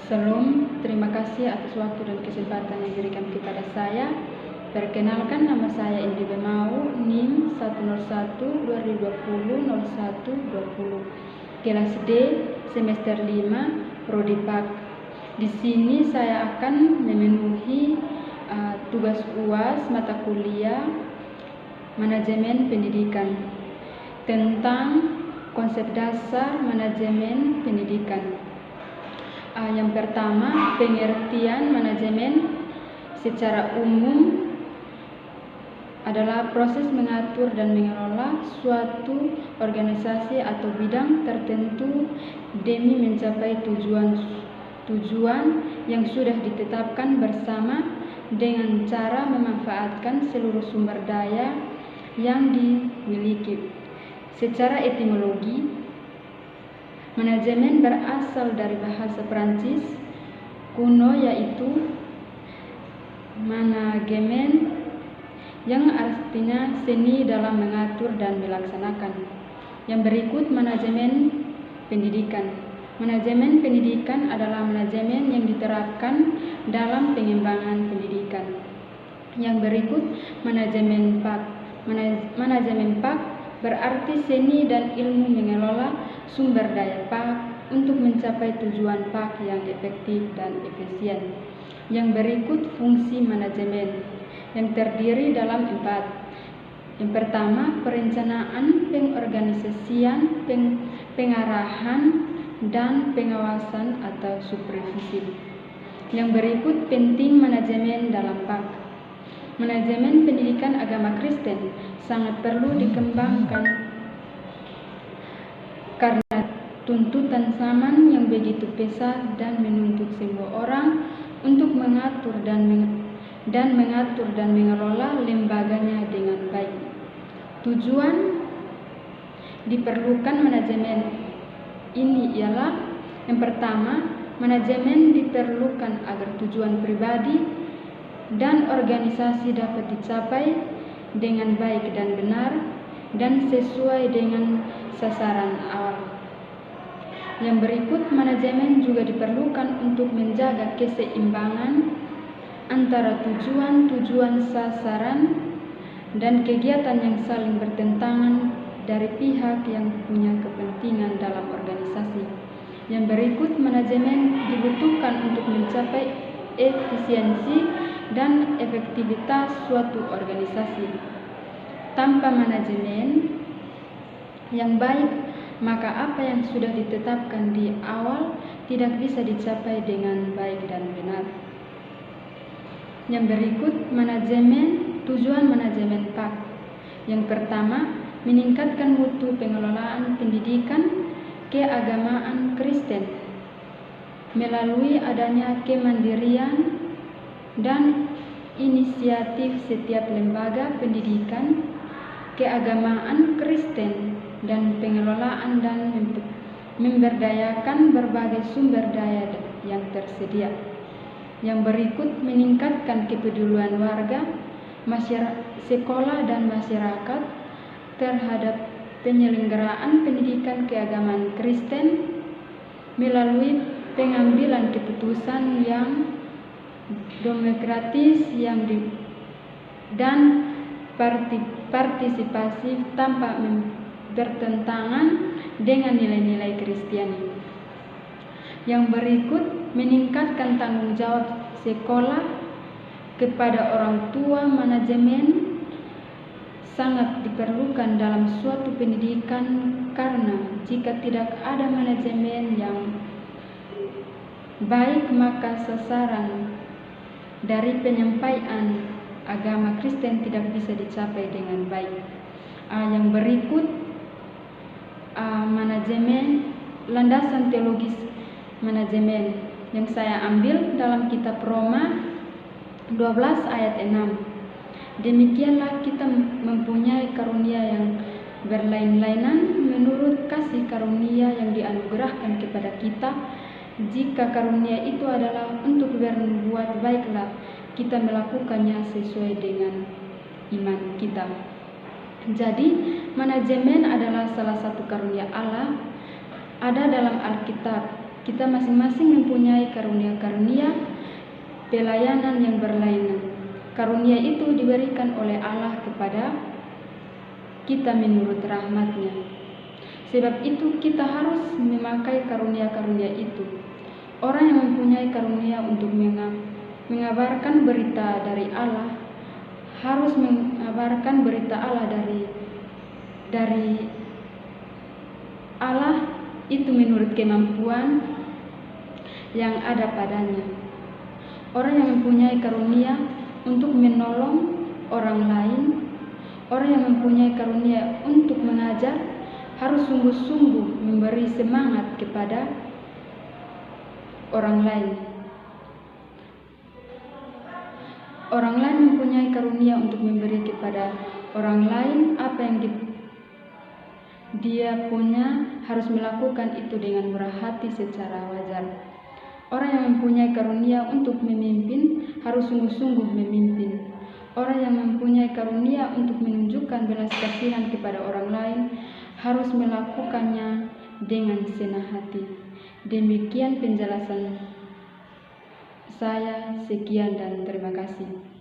Salam, terima kasih atas waktu dan kesempatan yang diberikan kepada saya. Perkenalkan, nama saya Indi Bemau, NIM 101-2020-0120, kelas D, semester 5, Prodi PAK. Di sini saya akan memenuhi tugas UAS mata kuliah Manajemen Pendidikan tentang konsep dasar manajemen pendidikan. Yang pertama, pengertian manajemen secara umum adalah proses mengatur dan mengelola suatu organisasi atau bidang tertentu demi mencapai tujuan yang sudah ditetapkan bersama dengan cara memanfaatkan seluruh sumber daya yang dimiliki. Secara etimologi, manajemen berasal dari bahasa Prancis kuno yaitu manajemen, yang artinya seni dalam mengatur dan melaksanakan. Yang berikut manajemen pendidikan. Manajemen pendidikan adalah manajemen yang diterapkan dalam pengembangan pendidikan. Yang berikut manajemen PAK. Manajemen PAK berarti seni dan ilmu mengelola sumber daya PAK untuk mencapai tujuan PAK yang efektif dan efisien. Yang berikut fungsi manajemen yang terdiri dalam 4. Yang pertama, perencanaan, pengorganisasian, pengarahan, dan pengawasan atau supervisi. Yang berikut penting manajemen dalam PAK. Manajemen pendidikan agama Kristen sangat perlu dikembangkan karena tuntutan zaman yang begitu pesat dan menuntut semua orang untuk mengatur dan mengelola lembaganya dengan baik. Tujuan diperlukan manajemen ini ialah: yang pertama, manajemen diperlukan agar tujuan pribadi dan organisasi dapat dicapai dengan baik dan benar dan sesuai dengan sasaran awal. Yang berikut, manajemen juga diperlukan untuk menjaga keseimbangan antara tujuan sasaran dan kegiatan yang saling bertentangan dari pihak yang punya kepentingan dalam organisasi. Yang berikut, manajemen dibutuhkan untuk mencapai efisiensi dan efektivitas suatu organisasi. Tanpa manajemen yang baik, maka apa yang sudah ditetapkan di awal tidak bisa dicapai dengan baik dan benar. Yang berikut tujuan manajemen PAK. Yang pertama, meningkatkan mutu pengelolaan pendidikan keagamaan Kristen melalui adanya kemandirian dan inisiatif setiap lembaga pendidikan keagamaan Kristen dan pengelolaan dan memberdayakan berbagai sumber daya yang tersedia. Yang berikut, meningkatkan kepedulian warga, sekolah dan masyarakat terhadap penyelenggaraan pendidikan keagamaan Kristen melalui pengambilan keputusan yang demokratis dan partisipatif tanpa bertentangan dengan nilai-nilai Kristiani. Yang berikut, meningkatkan tanggung jawab sekolah kepada orang tua. Manajemen sangat diperlukan dalam suatu pendidikan karena jika tidak ada manajemen yang baik, maka sasaran dari penyampaian agama Kristen tidak bisa dicapai dengan baik. Yang berikut, manajemen, landasan teologis manajemen yang saya ambil dalam kitab Roma 12 ayat 6. Demikianlah kita mempunyai karunia yang berlain-lainan menurut kasih karunia yang dianugerahkan kepada kita. Jika karunia itu adalah untuk berbuat baiklah, kita melakukannya sesuai dengan iman kita. Jadi, manajemen adalah salah satu karunia Allah. Ada dalam Alkitab kita masing-masing mempunyai karunia-karunia pelayanan yang berlainan. Karunia itu diberikan oleh Allah kepada kita menurut rahmat-Nya. Sebab itu kita harus memakai karunia-karunia itu. Orang yang mempunyai karunia untuk mengabarkan berita dari Allah harus mengabarkan berita Allah dari Allah itu menurut kemampuan yang ada padanya. Orang yang mempunyai karunia untuk menolong orang lain, orang yang mempunyai karunia untuk mengajar, harus sungguh-sungguh memberi semangat kepada orang lain. Orang lain mempunyai karunia untuk memberi kepada orang lain apa yang dia punya, harus melakukan itu dengan murah hati secara wajar. Orang yang mempunyai karunia untuk memimpin harus sungguh-sungguh memimpin. Orang yang mempunyai karunia untuk menunjukkan belas kasihan kepada orang lain harus melakukannya dengan senang hati. Demikian penjelasan saya, sekian dan terima kasih.